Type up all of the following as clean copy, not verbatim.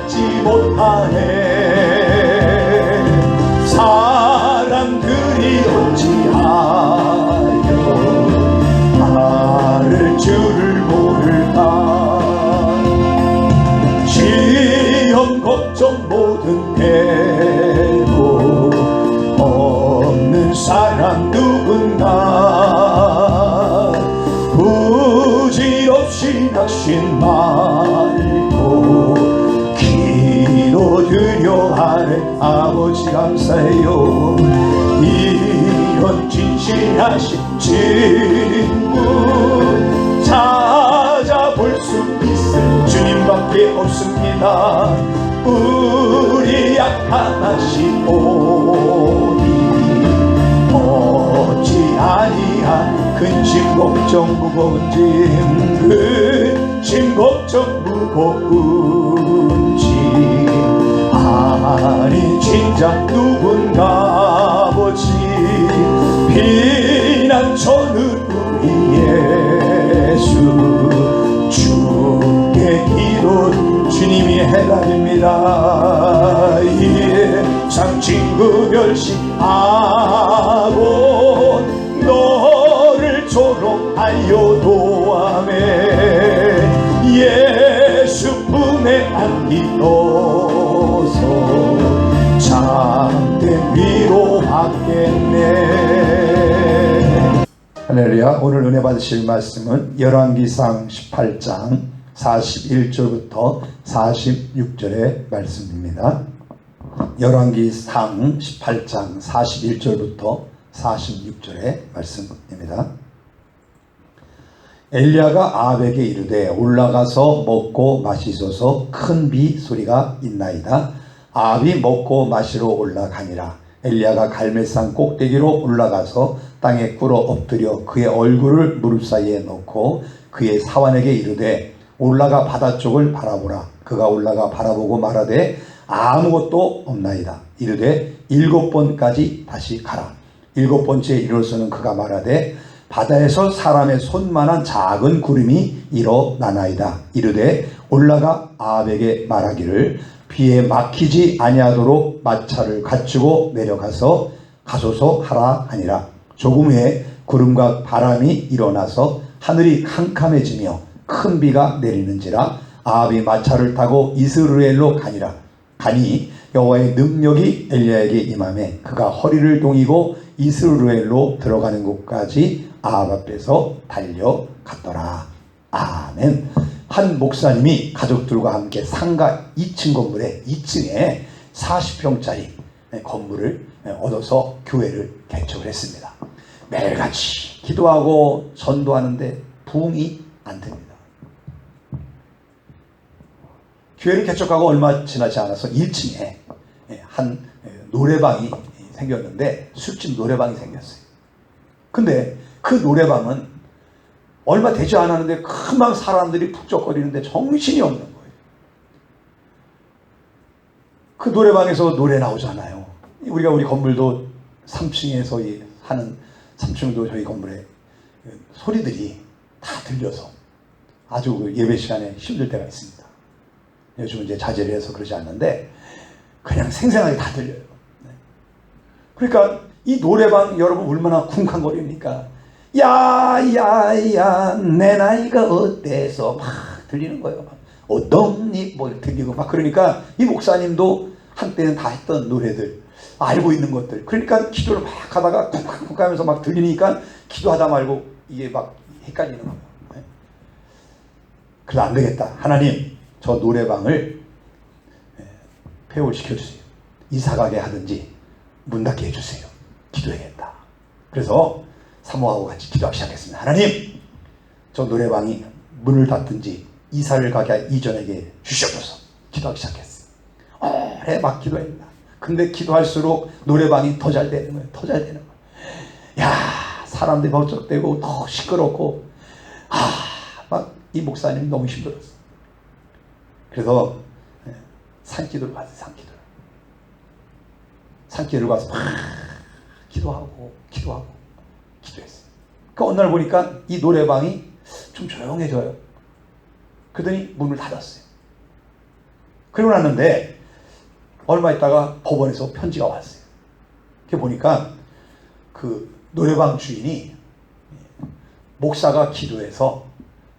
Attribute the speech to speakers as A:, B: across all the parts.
A: 받지 못하네. 사람들이 어찌하여 나를 주를 모를까. 시험 걱정 모든 배고 없는 사람 누군가. 부질없이 낙심 말고 기도드려 하네. 아버지 감사해요. 이런 진실하신 친구 찾아볼 수 있을 주님밖에 없습니다. 우리 약함하시오니 어찌 아니한 근심 걱정 무거운 짐, 근심 걱정 무거운 짐 아닌 진작 누군가. 아버지 피난처는 우리 예수, 주의 기도 주님이 해답입니다. 예상 친구 멸시하고 너를 조롱하여도 아멘. 예수 품에 안기어서 참된 위로받겠네. 할렐루야. 오늘 은혜 받으실 말씀은 열왕기상 18장 41절부터 46절의 말씀입니다. 열왕기상 18장 41절부터 46절의 말씀입니다. 엘리야가 아합에게 이르되 올라가서 먹고 마시소서. 큰 비 소리가 있나이다. 아합이 먹고 마시러 올라가니라. 엘리야가 갈멜산 꼭대기로 올라가서 땅에 꿇어 엎드려 그의 얼굴을 무릎 사이에 넣고 그의 사환에게 이르되 올라가 바다 쪽을 바라보라. 그가 올라가 바라보고 말하되 아무것도 없나이다. 이르되 7번까지 다시 가라. 7번째에 이르러서는 그가 말하되 바다에서 사람의 손만한 작은 구름이 일어나나이다. 이르되 올라가 아합에게 말하기를 비에 막히지 아니하도록 마차를 갖추고 내려가서 가소서 하라 하니라. 조금 후에 구름과 바람이 일어나서 하늘이 캄캄해지며 큰 비가 내리는지라. 아합이 마차를 타고 이스라엘로 가니라. 가니 여호와의 능력이 엘리야에게 임하매 그가 허리를 동이고 이스라엘로 들어가는 곳까지 아합 앞에서 달려갔더라. 아멘. 한 목사님이 가족들과 함께 상가 2층 건물에 2층에 40평짜리 건물을 얻어서 교회를 개척을 했습니다. 매일같이 기도하고 전도하는데 부흥이 안 됩니다. 교회를 개척하고 얼마 지나지 않아서 1층에 한 노래방이 생겼는데, 술집 노래방이 생겼어요. 근데 그 노래방은 얼마 되지 않았는데 금방 사람들이 북적거리는데 정신이 없는 거예요. 그 노래방에서 노래 나오잖아요. 우리 건물도 3층에서 하는 3층도 저희 건물에 소리들이 다 들려서 아주 예배 시간에 힘들 때가 있습니다. 요즘은 이제 자제를 해서 그러지 않는데 그냥 생생하게 다 들려요. 그러니까 이 노래방 여러분 얼마나 쿵쾅거립니까? 야야야 내 나이가 어때서 막 들리는 거예요. 어떻니 뭐 들리고 막. 그러니까 이 목사님도 한때는 다 했던 노래들, 알고 있는 것들, 그러니까 기도를 막 하다가 쿵쿵쿵 하면서 막 들리니까 기도하다 말고 이게 막 헷갈리는 거예요. 그래서 안 되겠다. 하나님, 저 노래방을 폐홀시켜주세요. 이사가게 하든지 문 닫게 해주세요. 기도해야겠다. 그래서 사모하고 같이 기도하기 시작했습니다. 하나님, 저 노래방이 문을 닫든지 이사를 가게 이전에게 주시옵소서. 기도하기 시작했어요. 오래 막 기도했다. 근데 기도할수록 노래방이 더 잘 되는 거예요. 더 잘 되는 거예요. 야, 사람들이 버쩍대고 더 시끄럽고, 막 이 목사님이 너무 힘들었어. 그래서 산기도를 갔어요. 산기도를 가서 막 기도했어요. 그 어느 날 보니까 이 노래방이 좀 조용해져요. 그러더니 문을 닫았어요. 그러고 났는데 얼마 있다가 법원에서 편지가 왔어요. 그게 보니까 그 노래방 주인이 목사가 기도해서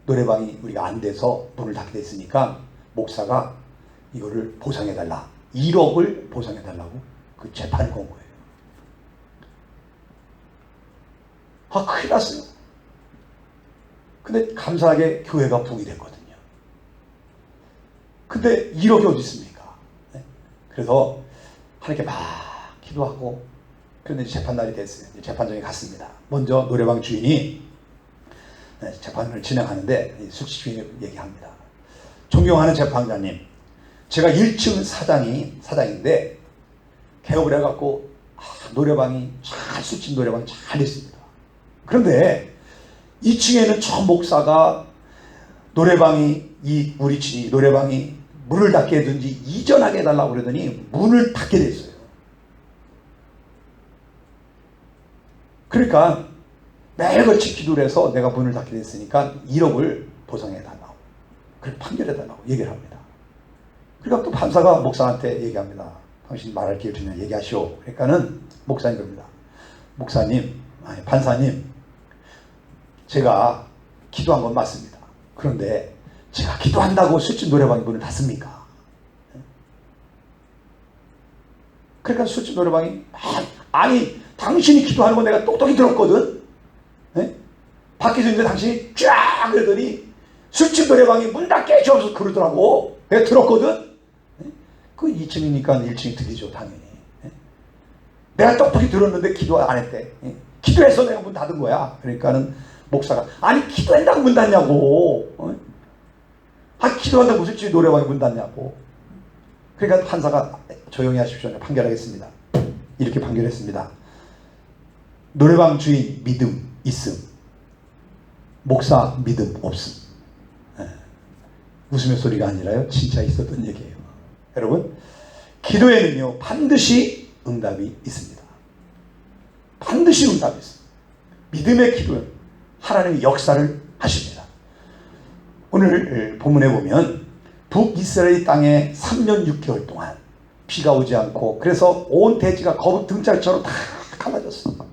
A: 노래방이 우리가 안 돼서 문을 닫게 됐으니까 목사가 이거를 보상해달라. 1억을 보상해달라고 그 재판을 건 거예요. 아, 큰일 났어요. 근데 감사하게 교회가 부흥이 됐거든요. 근데 1억이 어디 있습니까? 네? 그래서 하나님께 막 기도하고, 그런데 재판 날이 됐어요. 재판장에 갔습니다. 먼저 노래방 주인이 재판을 진행하는데 숙식 주인이 얘기합니다. 존경하는 재판장님, 제가 1층 사장인데 개업을 해갖고 노래방이 술집 노래방이 잘 됐습니다. 그런데 2층에는 저 목사가 노래방이 우리 집이 노래방이 문을 닫게 해든지 이전하게 해달라고 그러더니 문을 닫게 됐어요. 그러니까 매일같이 기도를 해서 내가 문을 닫게 됐으니까 1억을 보상해달라고, 그렇게 판결해달라고 얘기를 합니다. 그러니까 또 판사가 목사한테 얘기합니다. 당신 말할 기회 주면 얘기하시오. 그러니까는 목사님 그럽니다. 판사님, 제가 기도한 건 맞습니다. 그런데 제가 기도한다고 술집 노래방이 문을 닫습니까? 그러니까 술집 노래방이 아니 당신이 기도하는 거 내가 똑똑히 들었거든. 네? 밖에서 있는데 당신이 쫙 그러더니 술집 노래방이 문 닫게 해줘서 그러더라고. 내가 들었거든. 네? 그 2층이니까 1층이 들리죠, 당연히. 네? 내가 똑똑히 들었는데 기도 안 했대. 네? 기도해서 내가 문 닫은 거야. 그러니까는 목사가 아니 기도한다고 문 닫냐고. 기도한다고 술집 노래방이 문 닫냐고. 그러니까 판사가 조용히 하십시오. 판결하겠습니다. 이렇게 판결했습니다. 노래방 주인 믿음 있음, 목사 믿음 없음. 웃음의 소리가 아니라요, 진짜 있었던 얘기예요. 여러분, 기도에는요 반드시 응답이 있습니다. 반드시 응답이 있습니다. 믿음의 기도는 하나님이 역사를 하십니다. 오늘 본문에 보면 북이스라엘 땅에 3년 6개월 동안 비가 오지 않고, 그래서 온 대지가 거북 등짝처럼 다 갈라졌습니다.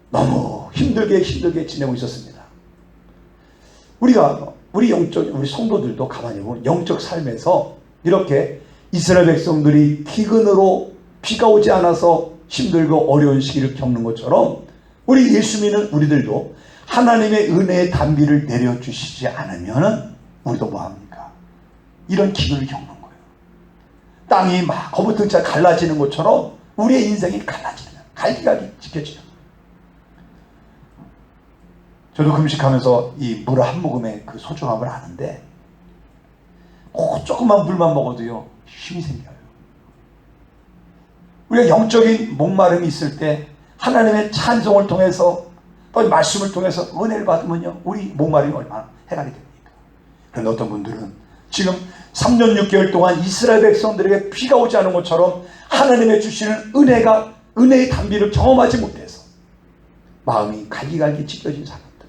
A: 너무 힘들게 지내고 있었습니다. 우리 성도들도 가만히 보면 영적 삶에서 이렇게 이스라엘 백성들이 기근으로 비가 오지 않아서 힘들고 어려운 시기를 겪는 것처럼 우리 예수 믿는 우리들도 하나님의 은혜의 단비를 내려주시지 않으면 우리도 뭐합니까? 이런 기근을 겪는 거예요. 땅이 막 거북등짝 갈라지는 것처럼 우리의 인생이 갈라지는 거예요. 갈기갈기 지켜지는 거예요. 저도 금식하면서 이 물 한 모금의 그 소중함을 아는데 조금만 물만 먹어도요 힘이 생겨요. 우리가 영적인 목마름이 있을 때 하나님의 찬송을 통해서 또 말씀을 통해서 은혜를 받으면요 우리 목마름이 얼마나 해결이 됩니까? 그런데 어떤 분들은 지금 3년 6개월 동안 이스라엘 백성들에게 비가 오지 않은 것처럼 하나님의 주시는 은혜의 단비를 경험하지 못해서 마음이 갈기갈기 찢겨진 사람들,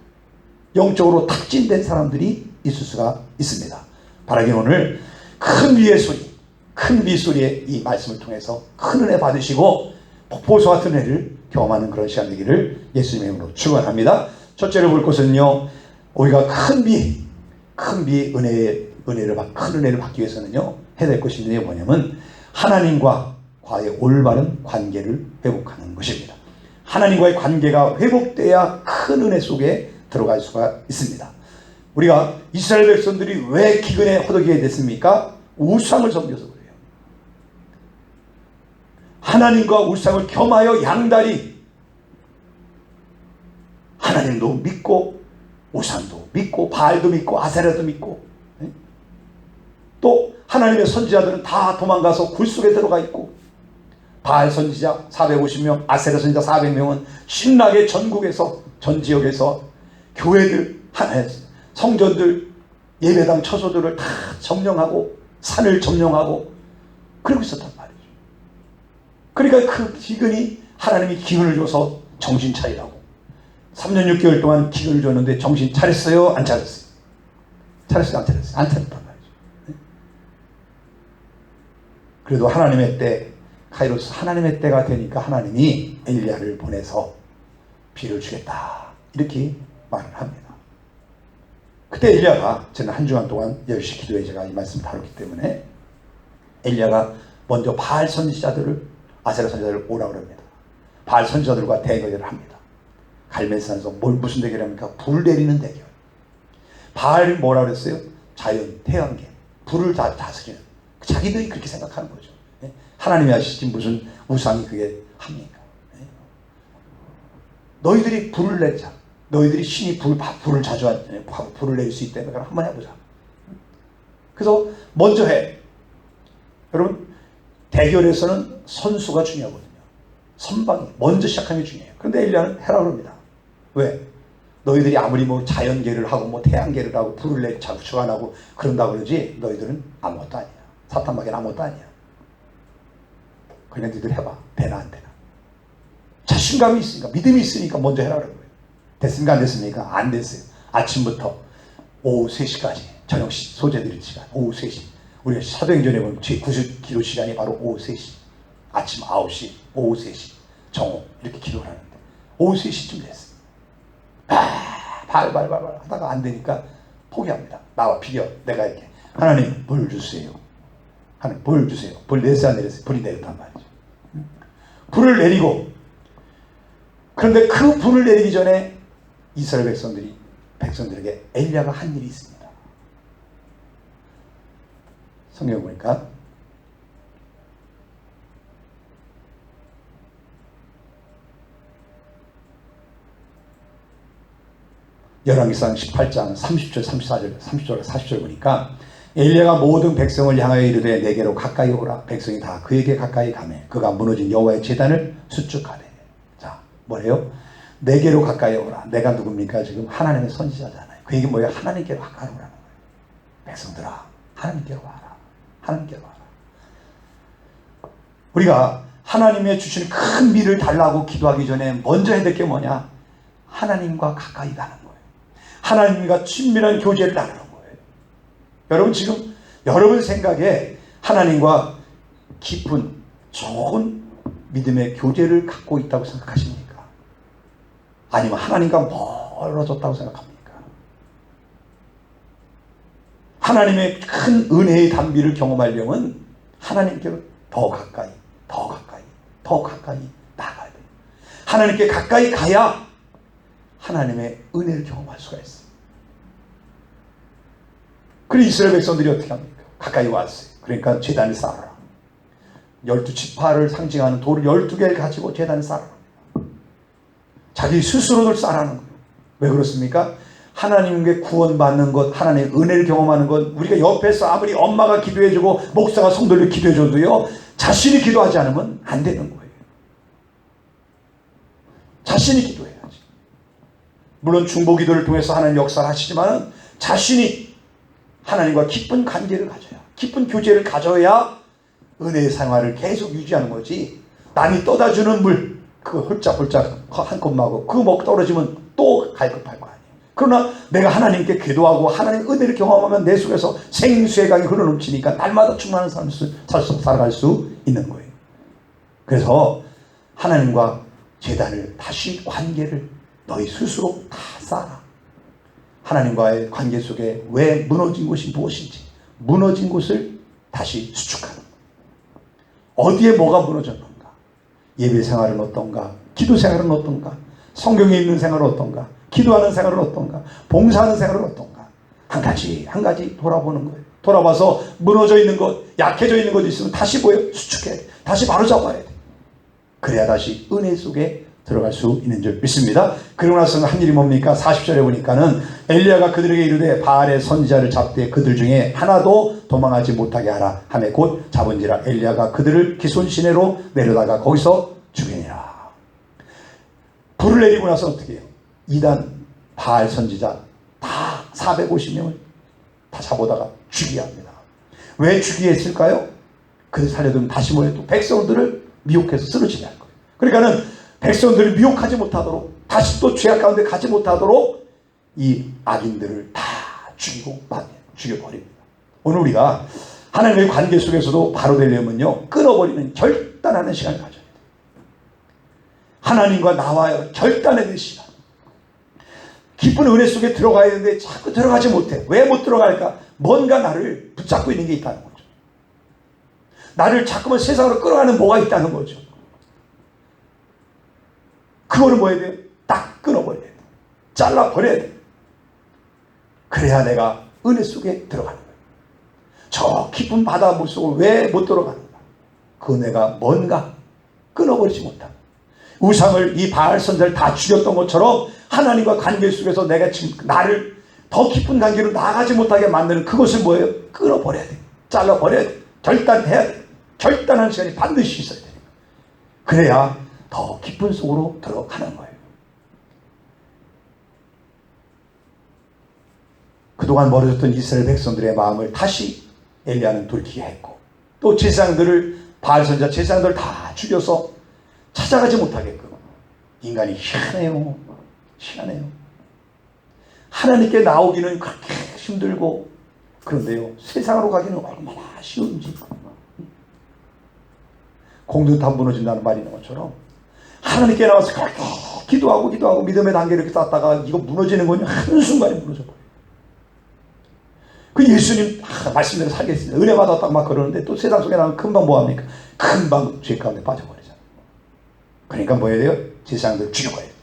A: 영적으로 탁진된 사람들이 있을 수가 있습니다. 바라기는 오늘 큰 비의 소리, 큰 비 소리의 이 말씀을 통해서 큰 은혜 받으시고 폭포수 같은 은혜를 경험하는 그런 시간 되기를 예수님의 이름으로 축원합니다. 첫째로 볼 것은요, 우리가 큰 비의 큰 은혜를 받기 위해서는요 해야 될 것이 있는데 뭐냐면 하나님과의 올바른 관계를 회복하는 것입니다. 하나님과의 관계가 회복돼야 큰 은혜 속에 들어갈 수가 있습니다. 우리가 이스라엘 백성들이 왜 기근에 허덕이게 됐습니까? 우상을 섬겨서 그래요. 하나님과 우상을 겸하여 양다리, 하나님도 믿고 우상도 믿고 바알도 믿고 아세라도 믿고, 또 하나님의 선지자들은 다 도망가서 굴 속에 들어가 있고, 바알 선지자 450명, 아세라 선지자 400명은 신나게 전국에서 전 지역에서 교회들, 성전들, 예배당 처소들을 다 점령하고 산을 점령하고 그러고 있었단 말이죠. 그러니까 그 기근이 하나님이 기운을 줘서 정신 차리라고 3년 6개월 동안 기근을 줬는데 정신 차렸어요? 안 차렸어요? 차렸어요? 안 차렸어요? 안 차렸단 말이죠. 그래도 하나님의 때, 카이로스 하나님의 때가 되니까 하나님이 엘리야를 보내서 비를 주겠다 이렇게 말을 합니다. 그때 엘리야가, 저는 한 주간 동안 열심히 기도해 제가 이 말씀을 다뤘기 때문에, 엘리야가 먼저 바알 선지자들을, 아세라 선지자들을 오라고 합니다. 바알 선지자들과 대결을 합니다. 갈멜산에서 무슨 대결을 합니까? 불 내리는 대결. 바알이 뭐라 그랬어요? 자연, 태양계, 불을 다 다스리는, 자기들이 그렇게 생각하는 거죠. 하나님이 하시지 무슨 우상이 그게 합니까? 너희들이 불을 내자. 너희들이 신이 불을 자주 불을 낼 수 있다면 그럼 한번 해보자. 그래서 먼저 해. 여러분, 대결에서는 선수가 중요하거든요. 선방이 먼저 시작하는 게 중요해요. 그런데 엘리야는 해라 그럽니다. 왜? 너희들이 아무리 뭐 자연계를 하고 뭐 태양계를 하고 불을 내 자꾸 주관하고 그런다고 그러지, 너희들은 아무것도 아니야. 사탄밖에 아무것도 아니야. 그냥 너희들 해봐. 되나 안 되나. 자신감이 있으니까, 믿음이 있으니까 먼저 해라 그런 거예요. 됐습니까? 안 됐습니까? 안 됐어요. 아침부터 오후 3시까지 저녁 소재 드릴 시간, 오후 3시. 우리가 사도행전에 보면 제90기도 시간이 바로 오후 3시. 아침 9시, 오후 3시, 정오 이렇게 기도를 하는데 오후 3시쯤 됐어요. 발발발 하다가 안 되니까 포기합니다. 나와 비교. 내가 이렇게, 하나님 불 주세요. 하나님 불 주세요. 불 내렸어요, 안 내렸어요? 불이 내렸단 말이죠. 불을 내리고, 그런데 그 불을 내리기 전에 이스라엘 백성들에게 엘리야가 한 일이 있습니다. 성경 보니까 열왕기상 18장 30절 34절 30절 40절 보니까, 엘리야가 모든 백성을 향하여 이르되 내게로 가까이 오라. 백성이 다 그에게 가까이 가매 그가 무너진 여호와의 제단을 수축하되. 자, 뭐래요? 내게로 가까이 오라. 내가 누굽니까? 지금 하나님의 선지자잖아요. 그 얘기 뭐예요? 하나님께로 가까이 오라는 거예요. 백성들아, 하나님께로 와라. 하나님께로 와라. 우리가 하나님의 주시는 큰 비를 달라고 기도하기 전에 먼저 해야 될 게 뭐냐? 하나님과 가까이 가는 거예요. 하나님과 친밀한 교제를 나누는 거예요. 여러분, 지금 여러분 생각에 하나님과 깊은 좋은 믿음의 교제를 갖고 있다고 생각하십니까? 아니면 하나님과 멀어졌다고 생각합니까? 하나님의 큰 은혜의 단비를 경험하려면 하나님께로 더 가까이 나가야 돼요. 하나님께 가까이 가야 하나님의 은혜를 경험할 수가 있어요. 그래서 이스라엘 백성들이 어떻게 합니까? 가까이 왔어요. 그러니까 제단을 쌓아라. 12지파를 상징하는 돌을 12개를 가지고 제단을 쌓아라. 자기 스스로를 쌓아라는 거예요. 왜 그렇습니까? 하나님께 구원받는 것, 하나님의 은혜를 경험하는 것, 우리가 옆에서 아무리 엄마가 기도해주고 목사가 성도를 기도해줘도요, 자신이 기도하지 않으면 안 되는 거예요. 자신이 기도해야지. 물론 중보 기도를 통해서 하나님 역사를 하시지만 자신이 하나님과 깊은 관계를 가져야, 깊은 교제를 가져야 은혜의 생활을 계속 유지하는 거지. 남이 떠다주는 물, 그거 홀짝홀짝 한 컵마고 그거 먹고 떨어지면 또 갈급할 거 아니에요. 그러나 내가 하나님께 기도하고 하나님의 은혜를 경험하면 내 속에서 생수의 강이 흘러넘치니까 날마다 충만한 삶을 살아갈 수 있는 거예요. 그래서 하나님과 제단을 다시 관계를 너희 스스로 다 쌓아. 하나님과의 관계 속에 왜 무너진 곳이 무엇인지, 무너진 곳을 다시 수축하는 거예요. 어디에 뭐가 무너졌는가? 예배 생활은 어떤가? 기도 생활은 어떤가? 성경에 있는 생활은 어떤가? 기도하는 생활은 어떤가? 봉사하는 생활은 어떤가? 한 가지 돌아보는 거예요. 돌아봐서 무너져 있는 것, 약해져 있는 것 있으면 다시 수축해. 다시 바로잡아야 돼. 그래야 다시 은혜 속에 들어갈 수 있는 줄 믿습니다. 그러고 나서는 한 일이 뭡니까? 40절에 보니까는 엘리야가 그들에게 이르되 바알의 선지자를 잡되 그들 중에 하나도 도망하지 못하게 하라 하매 곧 잡은지라. 엘리야가 그들을 기손 시내로 내려다가 거기서 죽이니라. 불을 내리고 나서 어떻게 해요? 이단 바알 선지자 다 450명을 다 잡아다가 죽이게 합니다. 왜 죽이게 했을까요? 그들 살려두면 다시 또 백성들을 미혹해서 쓰러지게 할 거예요. 그러니까는 백성들을 미혹하지 못하도록, 다시 또 죄악 가운데 가지 못하도록 이 악인들을 다 죽여버립니다. 오늘 우리가 하나님의 관계 속에서도 바로 되려면요, 끊어버리는 결단하는 시간을 가져야 돼요. 하나님과 나와의 결단에 대한 시간. 깊은 은혜 속에 들어가야 되는데 자꾸 들어가지 못해. 왜 못 들어갈까? 뭔가 나를 붙잡고 있는 게 있다는 거죠. 나를 자꾸만 세상으로 끌어가는 뭐가 있다는 거죠. 그거를 뭐 해야 돼요? 딱 끊어버려야 돼요. 잘라버려야 돼요. 그래야 내가 은혜 속에 들어가는 거예요. 저 깊은 바다 물속을 왜 못 들어가는가? 그 은혜가 뭔가 끊어버리지 못한다. 우상을, 이 바알 선자를 다 죽였던 것처럼 하나님과 관계 속에서 내가 지금 나를 더 깊은 관계로 나가지 못하게 만드는 그것을 뭐예요? 끊어버려야 돼. 잘라버려야 돼. 결단해야 돼. 결단하는 시간이 반드시 있어야 돼. 그래야 더 깊은 속으로 들어가는 거예요. 그동안 멀어졌던 이스라엘 백성들의 마음을 다시 엘리야는 돌이키게 했고, 또 제사장들을, 바알 선자 제사장들을 다 죽여서 찾아가지 못하게끔. 인간이 희한해요. 하나님께 나오기는 그렇게 힘들고, 그런데요, 세상으로 가기는 얼마나 쉬운지. 공든탑 무너진다는 말이 있는 것처럼 하나님께 나와서 그렇게 기도하고 믿음의 단계 이렇게 쌓다가 이거 무너지는 거냐? 한순간에 무너져버려요. 그 예수님 말씀대로 살겠습니다. 은혜 받았다고 막 그러는데 또 세상 속에 나면 금방 뭐합니까? 금방 죄 가운데 빠져버리잖아요. 그러니까 뭐 해야 돼요? 제사장들 죽여버려야 돼요.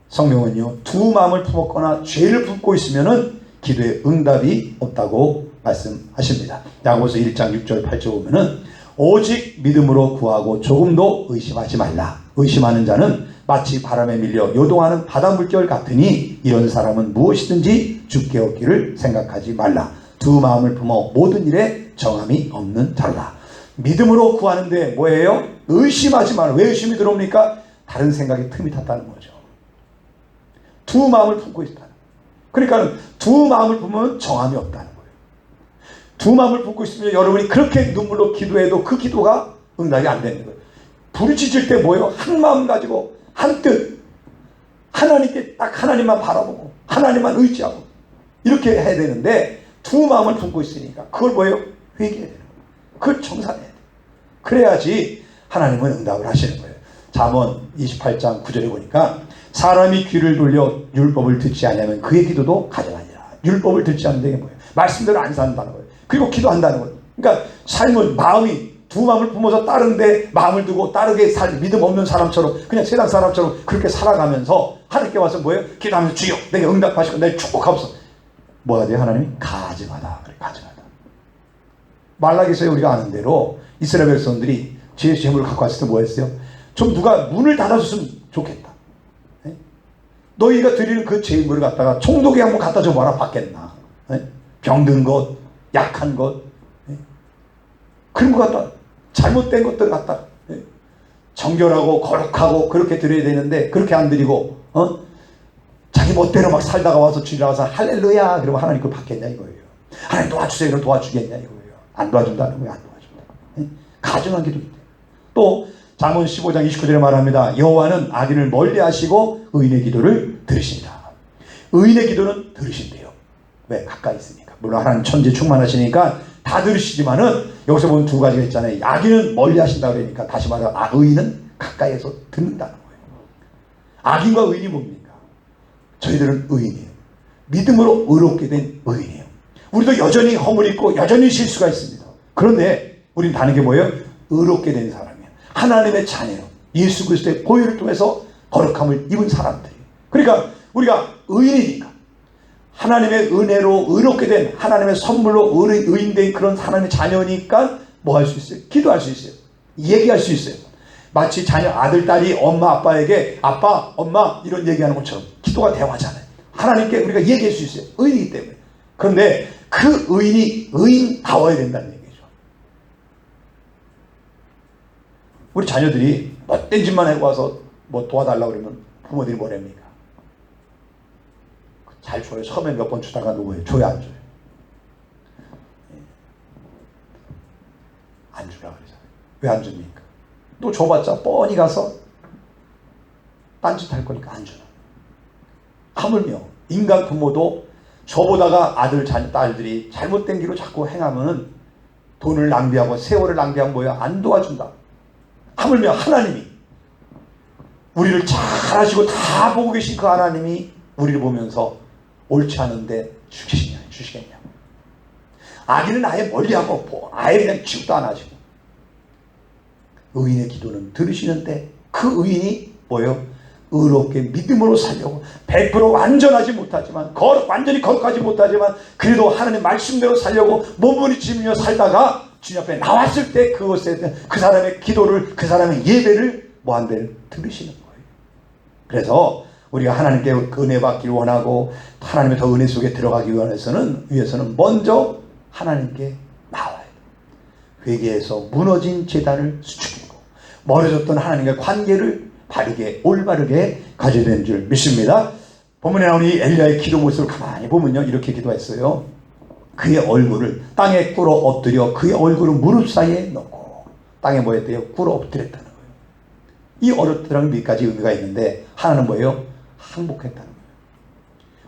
A: 성경은요, 두 마음을 품었거나 죄를 품고 있으면은 기도에 응답이 없다고 말씀하십니다. 야고보서 1장 6절 8절 보면은 오직 믿음으로 구하고 조금도 의심하지 말라. 의심하는 자는 마치 바람에 밀려 요동하는 바다 물결 같으니 이런 사람은 무엇이든지 죽게 얻기를 생각하지 말라. 두 마음을 품어 모든 일에 정함이 없는 자로다. 믿음으로 구하는데 뭐예요? 의심하지 말라. 왜 의심이 들어옵니까? 다른 생각에 틈이 탔다는 거죠. 두 마음을 품고 있다. 그러니까 두 마음을 품으면 정함이 없다는 거예요. 두 마음을 품고 있으면 여러분이 그렇게 눈물로 기도해도 그 기도가 응답이 안 되는 거예요. 부르짖을 때 뭐예요? 한 마음 가지고 한 뜻, 하나님께 딱 하나님만 바라보고 하나님만 의지하고 이렇게 해야 되는데 두 마음을 품고 있으니까 그걸 뭐예요? 회개해야 되는 거예요. 그걸 청산해야 돼요. 그래야지 하나님은 응답을 하시는 거예요. 잠언 28장 9절에 보니까 사람이 귀를 돌려 율법을 듣지 않으면 그의 기도도 가져가니라. 율법을 듣지 않는 게 뭐예요? 말씀대로 안 산다는 거예요. 그리고 기도한다는 거예요. 그러니까 삶은 마음이 두 마음을 품어서 다른데 마음을 두고 다르게 믿음 없는 사람처럼 그냥 세상 사람처럼 그렇게 살아가면서 하나님께 와서 뭐예요? 기도하면서 주여 내게 응답하시고 내게 축복하옵소서. 뭐가 돼요? 하나님이 가증하다. 그래, 가증하다. 말라기서에 우리가 아는 대로 이스라엘 백성들이 제 재물을 갖고 왔을 때 뭐 했어요? 좀 누가 문을 닫아줬으면 좋겠다. 네? 너희가 드리는 그 재물을 갖다가 총독에 한번 갖다 줘봐라. 받겠나? 네? 병든 것, 약한 것, 네? 그런 것 갖다 잘못된 것들 갖다 정결하고 거룩하고 그렇게 드려야 되는데 그렇게 안 드리고 자기 멋대로 막 살다가 와서 주일 나와서 할렐루야 그러면 하나님 그걸 받겠냐 이거예요. 하나님 도와주세요 그럼 도와주겠냐 이거예요. 안 도와준다는 거예요. 안 도와준다. 가증한 기도. 또 잠언 15장 29절에 말합니다. 여호와는 악인을 멀리하시고 의인의 기도를 들으신다. 의인의 기도는 들으신대요. 왜? 가까이 있으니까. 물론 하나님 천지 충만하시니까 다 들으시지만은 여기서 보면 두 가지가 있잖아요. 악인은 멀리 하신다 그러니까 다시 말하면 의인은 가까이에서 듣는다는 거예요. 악인과 의인이 뭡니까? 저희들은 의인이에요. 믿음으로 의롭게 된 의인이에요. 우리도 여전히 허물 있고 여전히 실수가 있습니다. 그런데 우리는 다른 게 뭐예요? 의롭게 된 사람이에요. 하나님의 자녀예요. 예수 그리스도의 보혈을 통해서 거룩함을 입은 사람들이에요. 그러니까 우리가 의인이니까 하나님의 은혜로 의롭게 된 하나님의 선물로 의인된 그런 하나님의 자녀니까 뭐 할 수 있어요? 기도할 수 있어요. 얘기할 수 있어요. 마치 자녀 아들 딸이 엄마 아빠에게 아빠 엄마 이런 얘기하는 것처럼 기도가 대화잖아요. 하나님께 우리가 얘기할 수 있어요. 의인이기 때문에. 그런데 그 의인이 의인다워야 된다는 얘기죠. 우리 자녀들이 못된 짓만 해고 와서 뭐 도와달라고 그러면 부모들이 뭐랍니까? 잘 줘요. 처음에 몇 번 주다가 누구예요? 줘요, 안 줘요? 안 주라 그러잖아요. 왜 안 줍니까? 또 줘봤자 뻔히 가서 딴짓 할 거니까 안 주는. 하물며 인간 부모도 저보다가 아들, 딸들이 잘못된 길로 자꾸 행하면은 돈을 낭비하고 세월을 낭비하면 뭐야? 안 도와준다. 하물며 하나님이 우리를 잘 아시고 다 보고 계신 그 하나님이 우리를 보면서 옳지 않은데 주시겠냐. 악인은 아예 멀리하고 아예 그냥 취급도 안 하시고, 의인의 기도는 들으시는데 그 의인이 뭐예요? 의롭게 믿음으로 살려고 100% 완전하지 못하지만 완전히 거룩하지 못하지만 그래도 하나님 말씀대로 살려고 몸부림치며 살다가 주님 앞에 나왔을 때 그것에 그 사람의 기도를, 그 사람의 예배를 뭐한대요? 들으시는 거예요. 그래서 우리가 하나님께 은혜 받기를 원하고 하나님의 더 은혜 속에 들어가기 위해서는 먼저 하나님께 나와야 돼요. 회개해서 무너진 제단을 수축하고 멀어졌던 하나님과의 관계를 바르게 올바르게 가져야 되는 줄 믿습니다. 본문에 나오는 이 엘리야의 기도 모습을 가만히 보면요, 이렇게 기도했어요. 그의 얼굴을 땅에 꿇어 엎드려 그의 얼굴을 무릎 사이에 넣고, 땅에 뭐 했대요? 꿇어 엎드렸다는 거예요. 이 어렵다는 몇 가지 의미가 있는데 하나는 뭐예요? 항복했다는 거예요.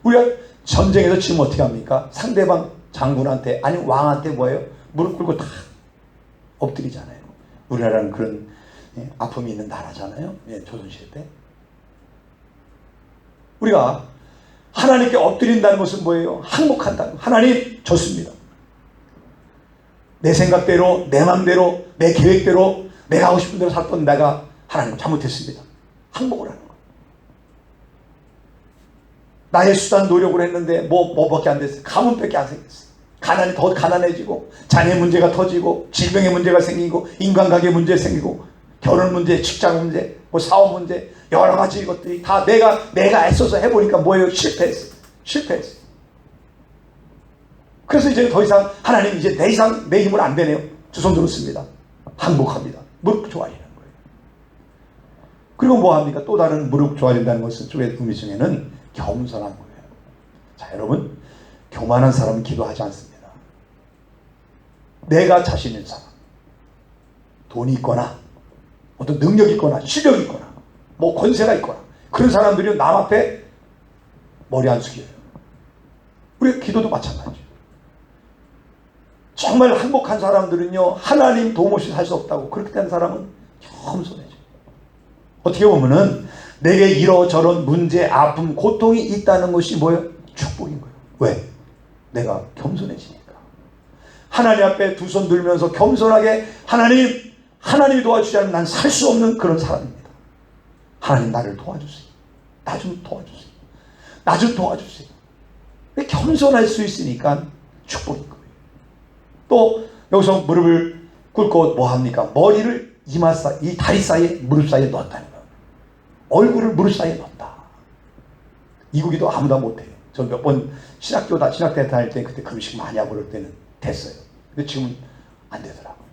A: 우리가 전쟁에서 지금 어떻게 합니까? 상대방 장군한테 아니 왕한테 뭐예요? 무릎 꿇고 다 엎드리잖아요. 우리나라는 그런 아픔이 있는 나라잖아요. 조선시대 때. 우리가 하나님께 엎드린다는 것은 뭐예요? 항복한다는 거예요. 하나님 좋습니다. 내 생각대로, 내 마음대로, 내 계획대로, 내가 하고 싶은 대로 살던 내가 하나님 잘못했습니다. 항복을 하는 거예요. 나의 수단 노력을 했는데 뭐밖에 안 됐어요. 가문밖에 안 생겼어요. 가난이 더 가난해지고, 자녀 문제가 터지고, 질병의 문제가 생기고, 인간관계 문제 생기고, 결혼 문제, 직장 문제, 뭐 사업 문제, 여러 가지 것들이 다 내가 애써서 해보니까 뭐예요? 실패했어요. 그래서 이제 더 이상 하나님 이제 내 이상 내 힘으로 안 되네요. 두 손 들었습니다. 항복합니다. 무릎 조아리는 거예요. 그리고 뭐 합니까? 또 다른 무릎 조아린다는 것은 쪽의 의미 중에는 겸손한 거예요. 자, 여러분, 교만한 사람은 기도하지 않습니다. 내가 자신 있는 사람, 돈이 있거나 어떤 능력이 있거나 실력이 있거나 뭐 권세가 있거나 그런 사람들이 남 앞에 머리 안 숙여요. 우리 기도도 마찬가지예요. 정말 행복한 사람들은요, 하나님 도움 없이 살 수 없다고 그렇게 된 사람은 겸손해져요. 어떻게 보면은 내게 이러저런 문제, 아픔, 고통이 있다는 것이 뭐예요? 축복인 거예요. 왜? 내가 겸손해지니까. 하나님 앞에 두 손 들면서 겸손하게 하나님이 도와주지 않으면 난 살 수 없는 그런 사람입니다. 하나님 나를 도와주세요. 나 좀 도와주세요. 나 좀 도와주세요. 겸손할 수 있으니까 축복인 거예요. 또 여기서 무릎을 꿇고 뭐 합니까? 머리를 이 다리 사이에 무릎 사이에 넣었다는 거예요. 얼굴을 무릎 사이에 넣었다. 이국이도 아무도 못해요. 저 몇 번 신학대 다닐 때 그때 금식 많이 하고 그럴 때는 됐어요. 근데 지금은 안 되더라고요.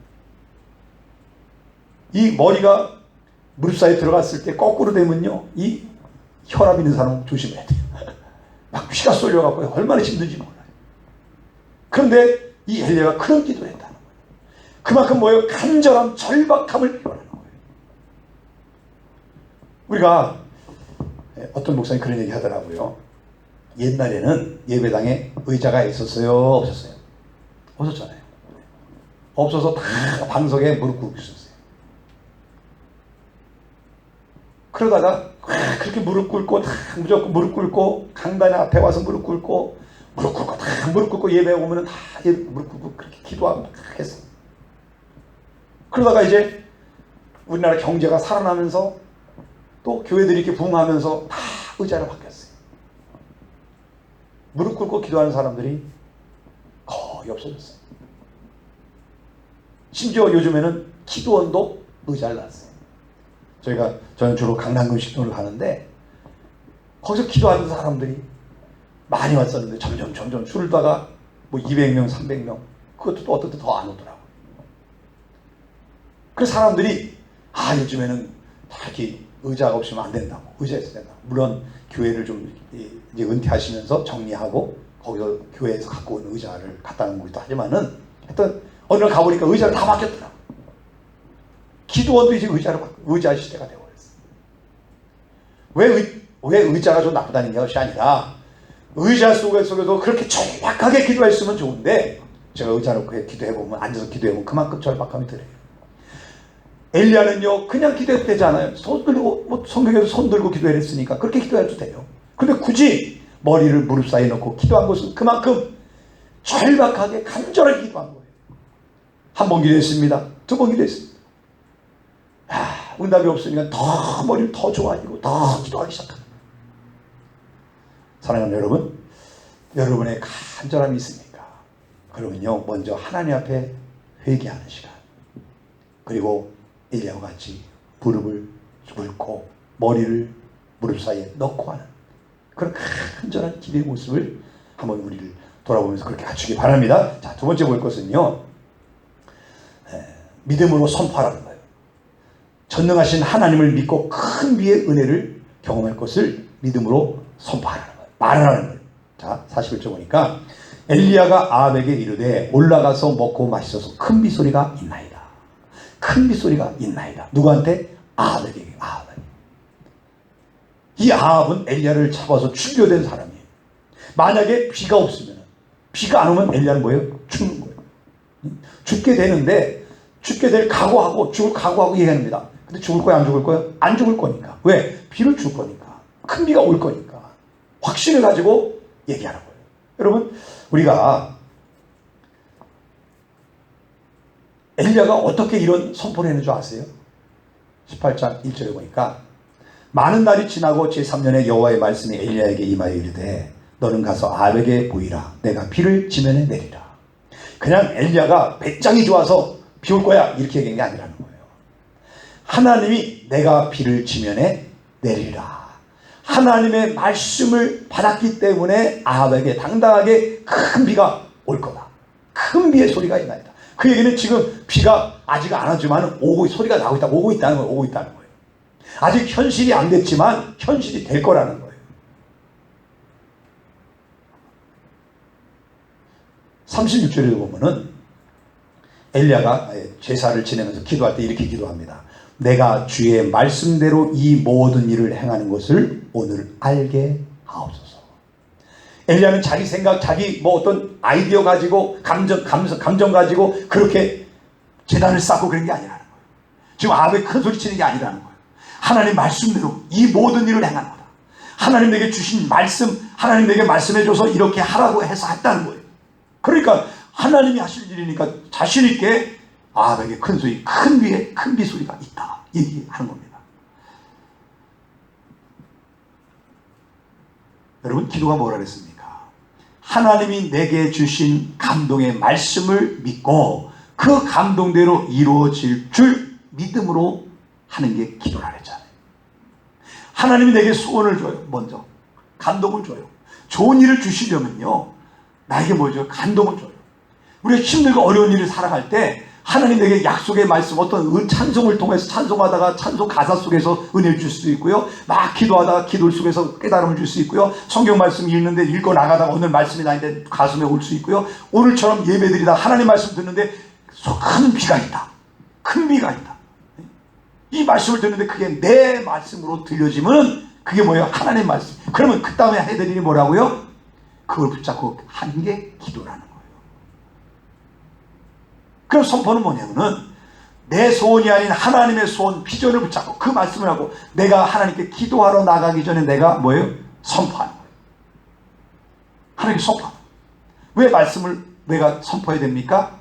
A: 이 머리가 무릎 사이에 들어갔을 때 거꾸로 되면요, 이 혈압 있는 사람은 조심해야 돼요. 막 피가 쏠려갖고 얼마나 힘든지 몰라요. 그런데 이 엘리야가 그런 기도를 했다는 거예요. 그만큼 뭐예요? 간절함, 절박함을 표현하는 거예요. 우리가 어떤 목사님이 그런 얘기 하더라고요. 옛날에는 예배당에 의자가 있었어요? 없었어요? 없었잖아요. 없어서 다 방석에 무릎 꿇고 있었어요. 그러다가 그렇게 무릎 꿇고 무조건 무릎 꿇고 강단 앞에 와서 무릎 꿇고 예배 오면은 다 무릎 꿇고 그렇게 기도하고 막 했어요. 그러다가 이제 우리나라 경제가 살아나면서 또 교회들이 이렇게 부흥하면서 다 의자로 바뀌었어요. 무릎 꿇고 기도하는 사람들이 거의 없어졌어요. 심지어 요즘에는 기도원도 의자를 놨어요. 저는 주로 강남금식동을 가는데 거기서 기도하는 사람들이 많이 왔었는데 점점 줄다가 뭐 200명, 300명, 그것도 또 어떨 때 더 안 오더라고요. 그래서 사람들이 요즘에는 다 이렇게 의자가 없으면 안 된다고, 의자 있어야 된다고. 물론 교회를 좀 이제 은퇴하시면서 정리하고 거기서 교회에서 갖고 온 의자를 갖다 놓은 거기도 하지만은 하여튼 어느 날 가보니까 의자를 다 바뀌었더라고요. 기도원도 이제 의자 시대가 되어버렸어요. 왜 의자가 좀 나쁘다는 것이 아니라 의자 속에서도 그렇게 절박하게 기도했으면 좋은데, 제가 의자 놓고 기도해보면, 앉아서 기도해보면 그만큼 절박함이 들어요. 엘리야는요 그냥 기도해도 되잖아요. 손 들고, 뭐 성경에서 손 들고 기도했으니까 그렇게 기도해도 돼요. 근데 굳이 머리를 무릎 사이에 놓고 기도한 것은 그만큼 절박하게 간절하게 기도한 거예요. 한 번 기도했습니다. 두 번 기도했습니다. 응답이 없으니까 더 머리를 더 좋아지고 더 기도하기 시작합니다. 사랑하는 여러분, 여러분의 간절함이 있습니까? 그러면요 먼저 하나님 앞에 회개하는 시간, 그리고 엘리야와 같이 무릎을 꿇고 머리를 무릎 사이에 넣고 하는 그런 간절한 기도의 모습을 한번 우리를 돌아보면서 그렇게 갖추기 바랍니다. 자, 두 번째 볼 것은요, 믿음으로 선포하라는 거예요. 전능하신 하나님을 믿고 큰 비의 은혜를 경험할 것을 믿음으로 선포하라는 거예요. 말하라는 거예요. 자, 41절 보니까 엘리야가 아합에게 이르되 올라가서 먹고 마시소서 큰 비소리가 있나이다. 큰 비소리가 있나이다. 누구한테? 아합에게. 아합에게. 이 아합은 엘리야를 잡아서 출교된 사람이에요. 만약에 비가 없으면, 비가 안 오면 엘리야는 뭐예요? 죽는 거예요. 죽게 되는데, 죽게 될 각오하고, 죽을 각오하고 얘기합니다. 근데 죽을 거야, 안 죽을 거야? 안 죽을 거니까. 왜? 비를 줄 거니까. 큰 비가 올 거니까. 확신을 가지고 얘기하는 거예요. 여러분, 우리가 엘리야가 어떻게 이런 선포를 했는 줄 아세요? 18장 1절에 보니까 많은 날이 지나고 제3년에 여호와의 말씀이 엘리야에게 임하여 이르되 너는 가서 아합에게 보이라. 내가 비를 지면에 내리라. 그냥 엘리야가 배짱이 좋아서 비 올 거야 이렇게 얘기한 게 아니라는 거예요. 하나님이 내가 비를 지면에 내리라. 하나님의 말씀을 받았기 때문에 아합에게 당당하게 큰 비가 올 거다. 큰 비의 소리가 있나이다. 그 얘기는 지금 비가 아직 안 왔지만 오고 소리가 나고 있다. 오고 있다는 거예요. 오고 있다는 거예요. 아직 현실이 안 됐지만 현실이 될 거라는 거예요. 36절에 보면은 엘리야가 제사를 지내면서 기도할 때 이렇게 기도합니다. 내가 주의 말씀대로 이 모든 일을 행하는 것을 오늘 알게 하옵소서. 엘리야는 자기 생각, 자기 뭐 어떤 아이디어 가지고 감정 가지고 그렇게 재단을 쌓고 그런 게 아니라는 거예요. 지금 아합에 큰 소리 치는 게 아니라는 거예요. 하나님 말씀대로 이 모든 일을 행하는 거다. 하나님 내게 주신 말씀, 하나님 내게 말씀해줘서 이렇게 하라고 해서 했다는 거예요. 그러니까 하나님이 하실 일이니까 자신 있게 아합에게 큰 소리, 큰 비에 큰 비 소리가 있다 얘기하는 겁니다. 여러분, 기도가 뭐라 그랬습니까? 하나님이 내게 주신 감동의 말씀을 믿고 그 감동대로 이루어질 줄 믿음으로 하는 게 기도라 그랬잖아요. 하나님이 내게 소원을 줘요. 먼저 감동을 줘요. 좋은 일을 주시려면요 나에게 뭐죠? 감동을 줘요. 우리가 힘들고 어려운 일을 살아갈 때 하나님 내게 약속의 말씀, 어떤 찬송을 통해서 찬송하다가 찬송 가사 속에서 은혜를 줄 수도 있고요. 막 기도하다가 기도 속에서 깨달음을 줄 수 있고요. 성경 말씀 읽는데 읽어 나가다가 오늘 말씀이 나한테 가슴에 올 수 있고요. 오늘처럼 예배드리다 하나님 말씀 듣는데 큰 비가 있다. 큰 비가 있다. 이 말씀을 듣는데 그게 내 말씀으로 들려지면 그게 뭐예요? 하나님 말씀. 그러면 그 다음에 해드릴 일이 뭐라고요? 그걸 붙잡고 한 게 기도라는 거예요. 그럼 선포는 뭐냐면은 내 소원이 아닌 하나님의 소원, 비전을 붙잡고 그 말씀을 하고 내가 하나님께 기도하러 나가기 전에 내가 뭐예요? 선포하는 거예요. 하나님께 선포하는 거예요. 왜 말씀을 내가 선포해야 됩니까?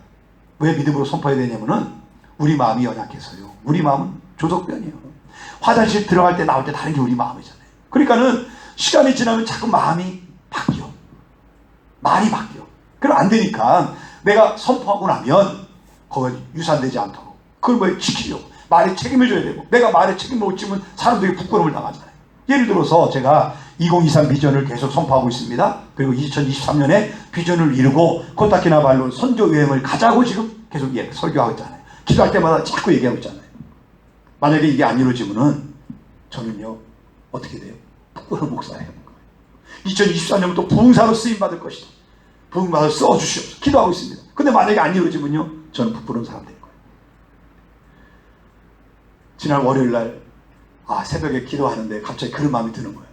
A: 왜 믿음으로 선포해야 되냐면은 우리 마음이 연약해서요. 우리 마음은 조석변이에요. 화장실 들어갈 때 나올 때 다른 게 우리 마음이잖아요. 그러니까는 시간이 지나면 자꾸 마음이 바뀌어. 말이 바뀌어. 그럼 안 되니까 내가 선포하고 나면 거기 유산되지 않도록 그걸 뭐 지키려고 말에 책임을 져야 되고, 내가 말에 책임을 못 지면 사람들이 부끄러움을 당하잖아요. 예를 들어서 제가 2023 비전을 계속 선포하고 있습니다. 그리고 2023년에 비전을 이루고 코타키나발루 선교 여행을 가자고 지금 계속 설교하고 있잖아요. 기도할 때마다 자꾸 얘기하고 있잖아요. 만약에 이게 안 이루어지면은 저는요 어떻게 돼요? 부끄러운 목사예요. 2024년부터 부흥사로 쓰임받을 것이다. 부흥받아 써주시옵소서. 기도하고 있습니다. 근데 만약에 안 이루어지면요 저는 부끄러운 사람 될 거예요. 지난 월요일날 새벽에 기도하는데 갑자기 그런 마음이 드는 거예요.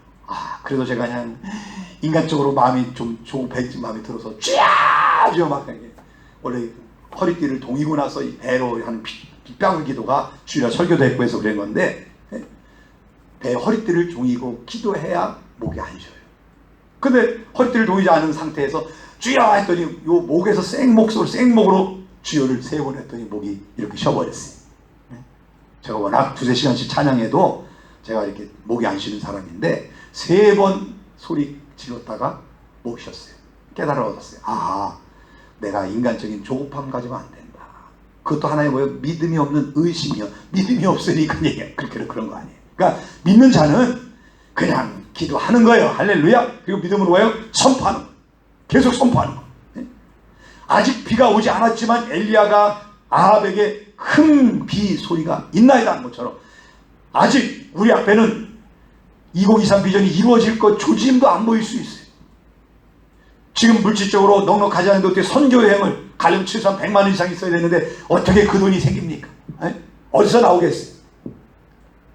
A: 그래도 제가 그냥 인간적으로 마음이 좀 조급해진 마음이 들어서 쥐야 막 원래 허리띠를 동이고 나서 이 배로 하는 빗방울 기도가 주일날 설교도 했고 해서 그런 건데, 배 허리띠를 동이고 기도해야 목이 안 쉬어요. 근데 허리띠를 동이지 않은 상태에서 주여 했더니 요 목에서 생목으로 주여를 3번 했더니 목이 이렇게 쉬어버렸어요. 제가 워낙 2-3시간씩 찬양해도 제가 이렇게 목이 안 쉬는 사람인데 3번 소리 질렀다가 못 쉬었어요. 깨달아 얻었어요. 아, 내가 인간적인 조급함 가지면 안 된다. 그것도 하나의 뭐예요? 믿음이 없는 의심이요. 믿음이 없으니까 그런 거 아니에요. 그러니까 믿는 자는 그냥 기도하는 거예요. 할렐루야. 그리고 믿음으로 뭐예요? 선포하는 거예요. 계속 선포하는 거예요. 아직 비가 오지 않았지만 엘리야가 아합에게 큰 비 소리가 있나이다 하는 것처럼 아직 우리 앞에는 2023 비전이 이루어질 것 조짐도 안 보일 수 있어요. 지금 물질적으로 넉넉하지 않은데 어떻게 선교 여행을 가려면 최소한 100만 원 이상 있어야 되는데 어떻게 그 돈이 생깁니까? 어디서 나오겠어요?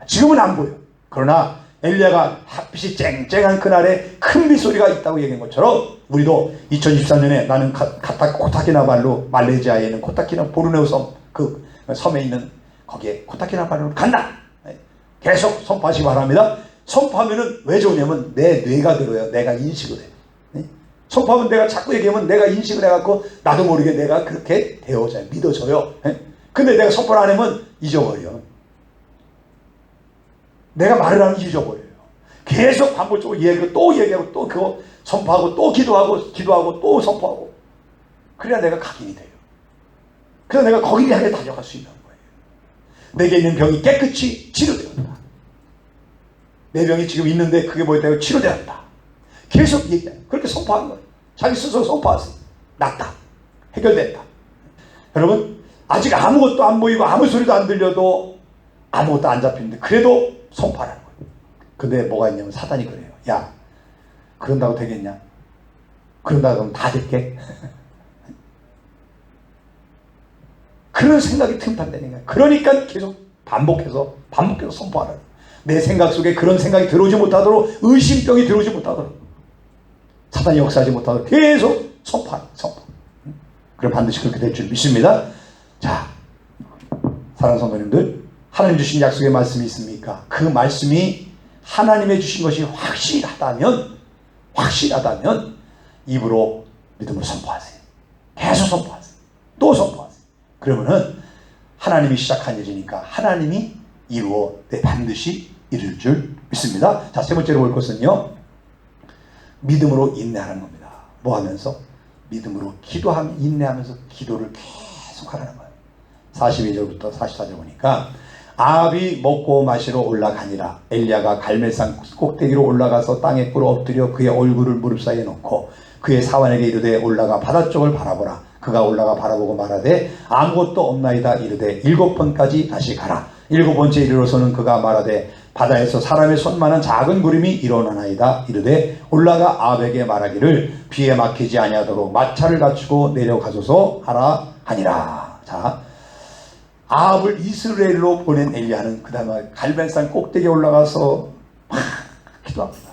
A: 지금은 안 보여. 그러나 엘리야가 햇빛이 쨍쨍한 그날에 큰 빗소리가 있다고 얘기한 것처럼 우리도 2023년에 나는 코타키나발루, 말레이시아에 있는 코타키나 보르네오 섬, 그 섬에 있는 거기에 코타키나발루로 간다. 계속 선포하시기 바랍니다. 선포하면은 왜 좋냐면 내 뇌가 들어요. 내가 인식을 해요. 선포하면 내가 자꾸 얘기하면 내가 인식을 해갖고 나도 모르게 내가 그렇게 되어져요. 믿어져요. 근데 내가 선포를 안 하면 잊어버려요. 내가 말을 하면 잊어버려요. 계속 반복적으로 얘기하고 또 얘기하고 또 그거 선포하고 또 기도하고 또 선포하고 그래야 내가 각인이 돼요. 그래서 내가 거기를 향해 달려갈 수 있는 거예요. 내게 있는 병이 깨끗이 치료되었다. 내 병이 지금 있는데 그게 뭐였다고 치료되었다. 계속 얘기해요. 그렇게 선포하는 거예요. 자기 스스로 선포하세요. 낫다. 해결됐다. 여러분 아직 아무것도 안 보이고 아무 소리도 안 들려도 아무것도 안 잡히는데 그래도 선포하라는 거예요. 근데 뭐가 있냐면 사단이 그래요. 야, 그런다고 되겠냐? 그런다고 하면 다 될게? 그런 생각이 틈탄다는 거예요. 그러니까 계속 반복해서 선포하라는 거예요. 내 생각 속에 그런 생각이 들어오지 못하도록, 의심병이 들어오지 못하도록, 사단이 역사하지 못하도록 계속 선포. 그럼 반드시 그렇게 될 줄 믿습니다. 자, 사랑하는 성도님들, 하나님 주신 약속의 말씀이 있습니까? 그 말씀이 하나님의 주신 것이 확실하다면 입으로 믿음으로 선포하세요. 계속 선포하세요. 또 선포하세요. 그러면은 하나님이 시작한 일이니까 하나님이 반드시 이룰 줄 믿습니다. 자, 3번째로 볼 것은요, 믿음으로 인내하는 겁니다. 뭐 하면서? 믿음으로 기도하며 인내하면서 기도를 계속 하라는 거예요. 42절부터 44절 보니까 아합이 먹고 마시러 올라가니라. 엘리야가 갈멜산 꼭대기로 올라가서 땅에 꿇어 엎드려 그의 얼굴을 무릎 사이에 놓고 그의 사환에게 이르되 올라가 바다 쪽을 바라보라. 그가 올라가 바라보고 말하되 아무것도 없나이다. 이르되 7번까지 다시 가라. 7번째 이르러서는 그가 말하되 바다에서 사람의 손만한 작은 구름이 일어나나이다. 이르되 올라가 아합에게 말하기를 비에 막히지 아니하도록 마차를 갖추고 내려가소서 하라 하니라. 자, 아합을 이스라엘로 보낸 엘리야는 그 다음에 갈멜산 꼭대기에 올라가서 막 기도합니다.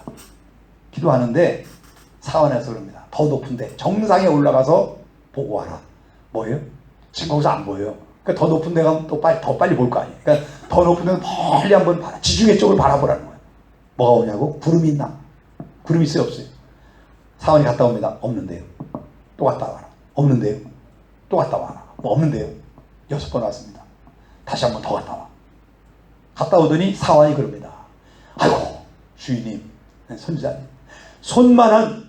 A: 기도하는데 사원에서 그럽니다. 더 높은데 정상에 올라가서 보고 와라. 뭐예요? 지금 거기서 안 보여요. 그러니까 더 높은 데 가면 또 더 빨리 볼 거 아니에요. 그러니까 더 높은 데는 멀리 한번 지중해 쪽을 바라보라는 거예요. 뭐가 오냐고? 구름이 있나? 구름이 있어요? 없어요? 사원이 갔다 옵니다. 없는데요. 또 갔다 와라. 없는데요. 또 갔다 와라. 뭐 없는데요. 6번 왔습니다. 다시 한번 더 갔다 와. 갔다 오더니 사원이 그럽니다. 아이고 주인님, 선지자님, 손만한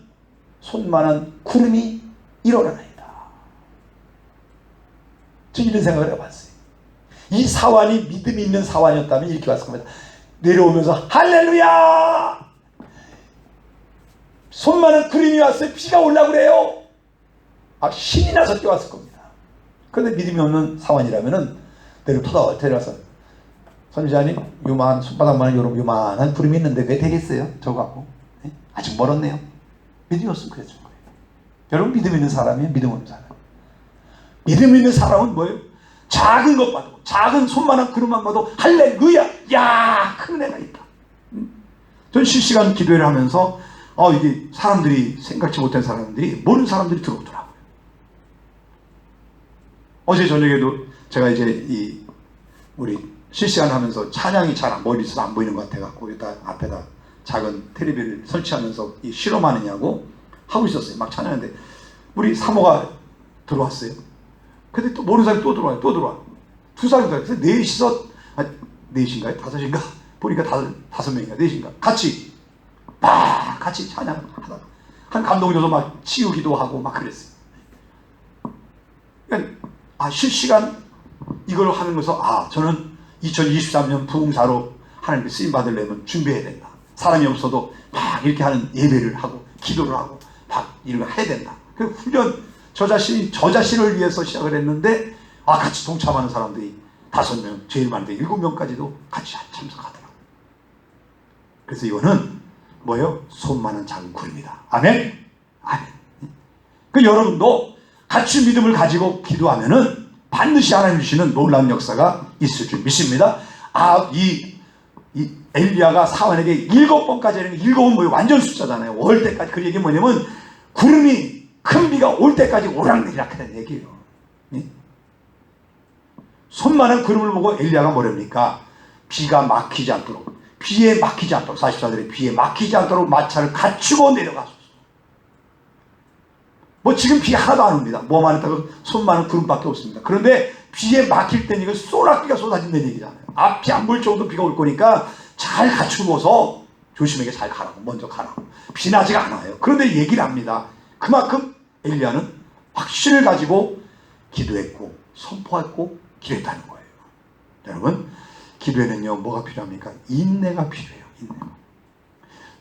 A: 구름이 일어나나이다. 저 이런 생각을 해봤어요. 이 사환이 믿음이 있는 사환이었다면 이렇게 왔을 겁니다. 내려오면서 할렐루야! 손만한 구름이 왔어요. 비가 올라고 그래요. 신이 나서 뛰어왔을 겁니다. 그런데 믿음이 없는 사환이라면은 데려와서 선지자님, 요만한 손바닥만한 요만한 구름이 있는데 왜 되겠어요? 저거 갖고 아직 멀었네요. 믿음이 없으면 그랬을 거예요. 여러분, 믿음 있는 사람이에요? 믿음 없는 사람? 믿음 있는 사람은 뭐예요? 작은 것 봐도, 작은 손만한 구름만 봐도 할렐루야! 야, 큰 은혜가 있다. 전 실시간 기도를 하면서 이게 사람들이, 생각지 못한 사람들이, 모르는 사람들이 들어오더라고요. 어제 저녁에도 제가 이제 우리 실시간 하면서 찬양이 잘 머리 있어서 안 보이는 것 같아갖고 여기다 앞에다 작은 텔레비를 설치하면서 실험하느냐고 하고 있었어요. 막 찬양하는데 우리 사모가 들어왔어요. 근데 또 모르는 사람이 또 들어와. 두 사람이 들어와요. 그래서 넷이서, 넷인가요? 다섯인가? 보니까 다섯 명인가? 넷인가? 같이 찬양하다가 한 감동줘서 막 치우기도 하고 막 그랬어요. 그러니까 실시간 이걸 하는 것은 저는 2023년 부흥사로 하나님께 쓰임 받으려면 준비해야 된다. 사람이 없어도 막 이렇게 하는 예배를 하고 기도를 하고 막 이런 거 해야 된다. 그 훈련 저 자신을 위해서 시작을 했는데 같이 동참하는 사람들이 5명, 제일 많은데 7명까지도 같이 참석하더라고요. 그래서 이거는 뭐예요? 손만한 작은 구름이다. 아멘? 아멘. 그 여러분도 같이 믿음을 가지고 기도하면은 반드시 하나님 주시는 놀라운 역사가 있을 줄 믿습니다. 이 엘리야가 사환에게 7번까지 하는 게 7은 뭐예요? 완전 숫자잖아요. 올 때까지. 그 얘기 뭐냐면 구름이 큰 비가 올 때까지 오락내리락 하는 얘기예요. 손만한 구름을 보고 엘리야가 뭐랍니까? 비가 막히지 않도록, 비에 막히지 않도록, 44절에 비에 막히지 않도록 마차를 갖추고 내려가소서. 지금 비 하나도 안 옵니다. 뭐만 했다고 손만한 구름밖에 없습니다. 그런데 비에 막힐 때는 이거 쏘락비가 쏟아진다는 얘기잖아요. 앞이 안 보일 정도 비가 올 거니까 잘 갖추고서 조심하게 잘 가라고, 먼저 가라고. 비는 아직 안 와요. 그런데 얘기를 합니다. 그만큼 엘리야는 확신을 가지고 기도했고 선포했고 기도했다는 거예요. 여러분, 기도에는요 뭐가 필요합니까? 인내가 필요해요. 인내가.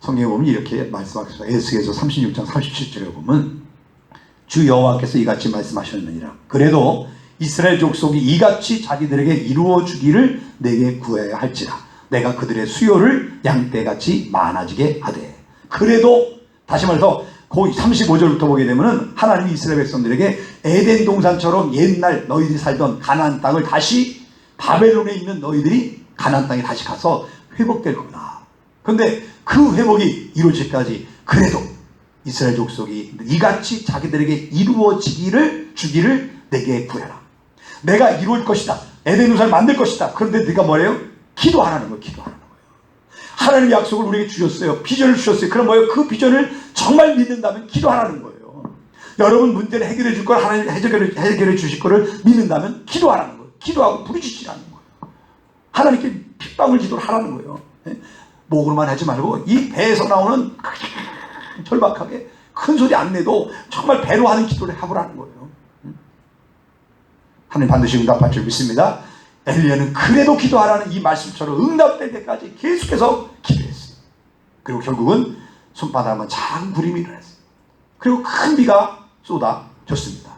A: 성경에 보면 이렇게 말씀하셨어요. 에스겔서 36장 37절에 보면 주 여호와께서 이같이 말씀하셨느니라. 그래도 이스라엘 족속이 이같이 자기들에게 이루어 주기를 내게 구해야 할지라. 내가 그들의 수요를 양떼같이 많아지게 하되. 그래도 다시 말해서 그 35절부터 보게 되면은 하나님이 이스라엘 백성들에게 에덴 동산처럼 옛날 너희들이 살던 가나안 땅을 다시, 바벨론에 있는 너희들이 가나안 땅에 다시 가서 회복될 거구나. 그런데 그 회복이 이루어지기까지 그래도 이스라엘 족속이 이같이 자기들에게 이루어지기를 주기를 내게 구해라. 내가 이루어질 것이다. 에덴 동산을 만들 것이다. 그런데 네가 뭐래요? 기도하라는 거예요. 기도하라는 거예요. 하나님의 약속을 우리에게 주셨어요. 비전을 주셨어요. 그럼 뭐예요? 그 비전을 정말 믿는다면 기도하라는 거예요. 여러분 문제를 해결해 줄 걸, 하나님 해결해 주실 거를 믿는다면 기도하라는 거예요. 기도하고 부르짖으라는 거예요. 하나님께 핏방울 기도를 하라는 거예요. 목으로만 하지 말고 이 배에서 나오는 절박하게 큰 소리 안 내도 정말 배로 하는 기도를 해보라는 거예요. 하나님 반드시 응답할 줄 믿습니다. 엘리야는 그래도 기도하라는 이 말씀처럼 응답될 때까지 계속해서 기도했어요. 그리고 결국은 손바닥만 작은 구름이 일어났어요. 그리고 큰 비가 쏟아졌습니다.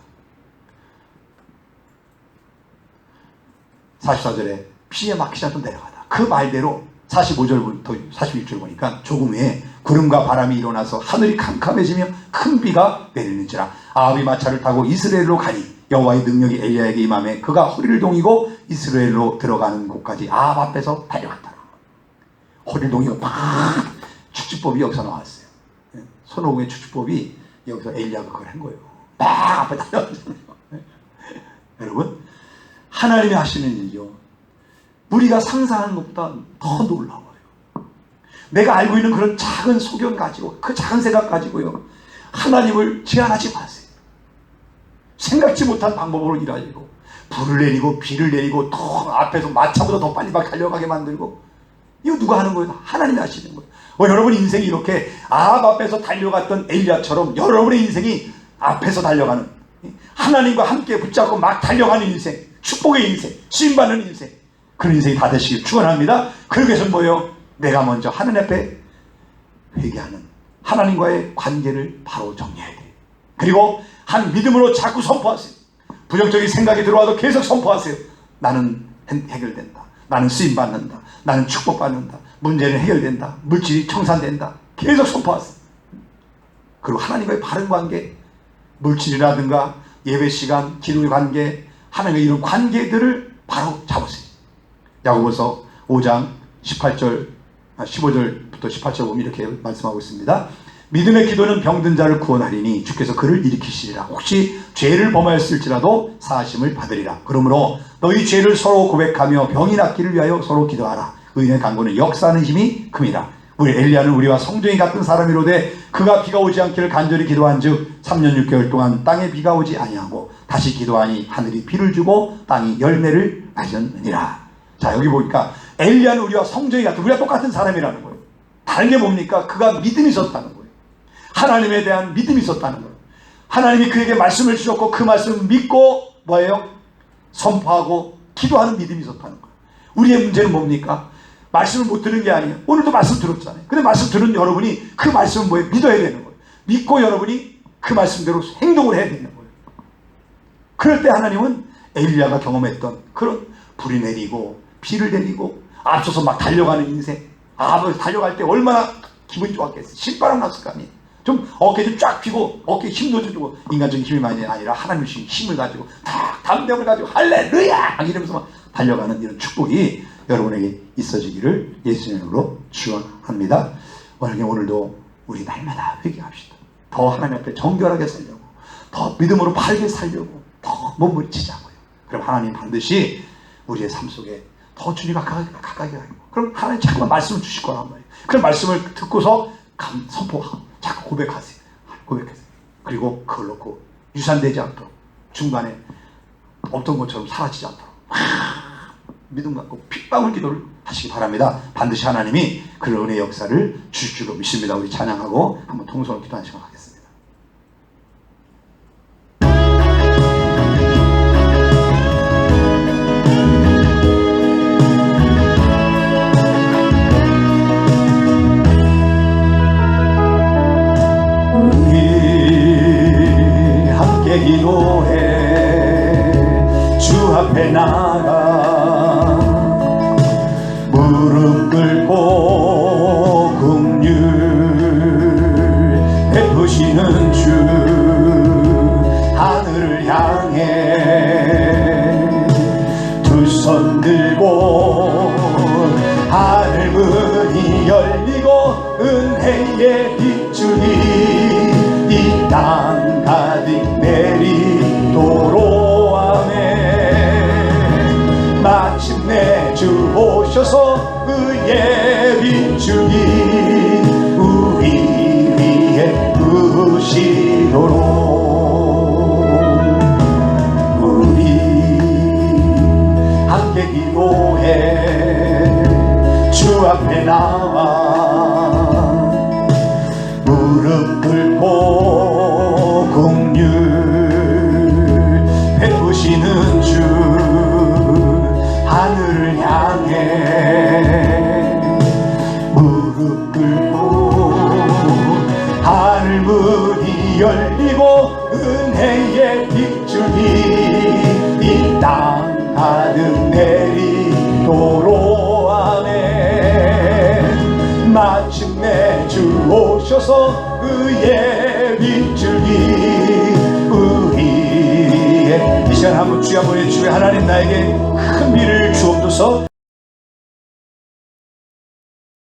A: 44절에 비에 막히지 않고 내려가다. 그 말대로 45절부터 41절 보니까 조금 후에 구름과 바람이 일어나서 하늘이 캄캄해지며 큰 비가 내리는지라. 아합이 마차를 타고 이스라엘로 가니 여호와의 능력이 엘리야에게 임하매 그가 허리를 동이고 이스라엘로 들어가는 곳까지 아합 앞에서 달려갔다. 허리를 동이고 막 축지법이 여기서 나왔어요. 손오공의 축지법이 여기서 엘리야가 그걸 한 거예요. 막 앞에 달려갔잖아요. 여러분, 하나님이 하시는 일이요, 우리가 상상하는 것보다 더 놀라워요. 내가 알고 있는 그런 작은 소견 가지고, 그 작은 생각 가지고요, 하나님을 제한하지 마세요. 생각지 못한 방법으로 일하고, 불을 내리고 비를 내리고 더 앞에서 마차보다 더 빨리 막 달려가게 만들고, 이거 누가 하는 거예요? 하나님이 하시는 거예요. 여러분 인생이 이렇게 아합 앞에서 달려갔던 엘리야처럼 여러분의 인생이 앞에서 달려가는, 하나님과 함께 붙잡고 막 달려가는 인생, 축복의 인생, 쓰임받는 인생, 그런 인생이 다 되시길 축원합니다. 그러기 위해서는 뭐예요? 내가 먼저 하나님 앞에 회개하는, 하나님과의 관계를 바로 정리해야 돼요. 그리고 한 믿음으로 자꾸 선포하세요. 부정적인 생각이 들어와도 계속 선포하세요. 나는 해결된다. 나는 쓰임받는다. 나는 축복받는다. 문제는 해결된다. 물질이 청산된다. 계속 선포하세요. 그리고 하나님과의 바른 관계, 물질이라든가 예배시간, 기도의 관계, 하나님과 이런 관계들을 바로 잡으세요. 야고보서 5장 15절부터 18절 보면 이렇게 말씀하고 있습니다. 믿음의 기도는 병든 자를 구원하리니 주께서 그를 일으키시리라. 혹시 죄를 범하였을지라도 사하심을 받으리라. 그러므로 너희 죄를 서로 고백하며 병이 낫기를 위하여 서로 기도하라. 의인의 간구는 역사하는 힘이 큼이라. 우리 엘리야는 우리와 성정이 같은 사람이로되 그가 비가 오지 않기를 간절히 기도한즉 3년 6개월 동안 땅에 비가 오지 아니하고 다시 기도하니 하늘이 비를 주고 땅이 열매를 맺었느니라. 자, 여기 보니까 엘리야는 우리와 성정이 같은, 우리가 똑같은 사람이라는 거예요. 다른 게 뭡니까? 그가 믿음이 있었다는 거예요. 하나님에 대한 믿음이 있었다는 거예요. 하나님이 그에게 말씀을 주셨고 그 말씀을 믿고 뭐예요? 선포하고 기도하는 믿음이 있었다는 거예요. 우리의 문제는 뭡니까? 말씀을 못 들은 게 아니에요. 오늘도 말씀 들었잖아요. 근데 말씀 들은 여러분이 그 말씀은 뭐예요? 믿어야 되는 거예요. 믿고 여러분이 그 말씀대로 행동을 해야 되는 거예요. 그럴 때 하나님은 엘리야가 경험했던 그런 불이 내리고 비를 내리고 앞서서 막 달려가는 인생, 달려갈 때 얼마나 기분이 좋았겠어요. 신바람 났을 거 아니에요. 좀 어깨 좀 쫙 펴고 어깨에 힘도 주고, 인간적인 힘이 많이 아니라 하나님의 힘을 가지고 탁 담대함을 가지고 할렐루야 이러면서 막 달려가는 이런 축복이 여러분에게 있어지기를 예수님의 이름으로 축원합니다. 오늘도 우리 날마다 회개합시다. 더 하나님 앞에 정결하게 살려고, 더 믿음으로 바르게 살려고 더 몸부림치자고요. 그럼 하나님 반드시 우리의 삶 속에 더 주님과 가까이 가고, 그럼 하나님 자꾸만 말씀을 주실 거란 말이에요. 그런 말씀을 듣고서 선포하고 자꾸 고백하세요. 그리고 그걸 놓고 유산되지 않도록, 중간에 없던 것처럼 사라지지 않도록 믿음 갖고 핏방울 기도를 하시기 바랍니다. 반드시 하나님이 그런 은혜의 역사를 주실 줄로 믿습니다. 우리 찬양하고 한번 통성으로 기도하는 시간 하겠습니다. 기도해 주 앞에 나가 무릎 꿇고 긍휼 베푸시는 주 하늘을 향해 두 손 들고 하늘 문이 열리고 은혜의 빗줄이 이 땅 가득 내리도록 하네. 마침내 주 오셔서 의의 빗줄이 우리 위에 부으시도록 우리 함께 기도해 주 앞에 나와 무릎 꿇고 긍휼 베푸시는 주 하늘을 향해 무릎 꿇고 하늘 문이 열리고 은혜의 빗줄이 이 땅 가득 내리도록 하네. 마침내 주 오셔서 의의 빗줄이 우리의 이 시간 한번 주여 한번 해주시고, 하나님 나에게 큰 비를 주옵소서.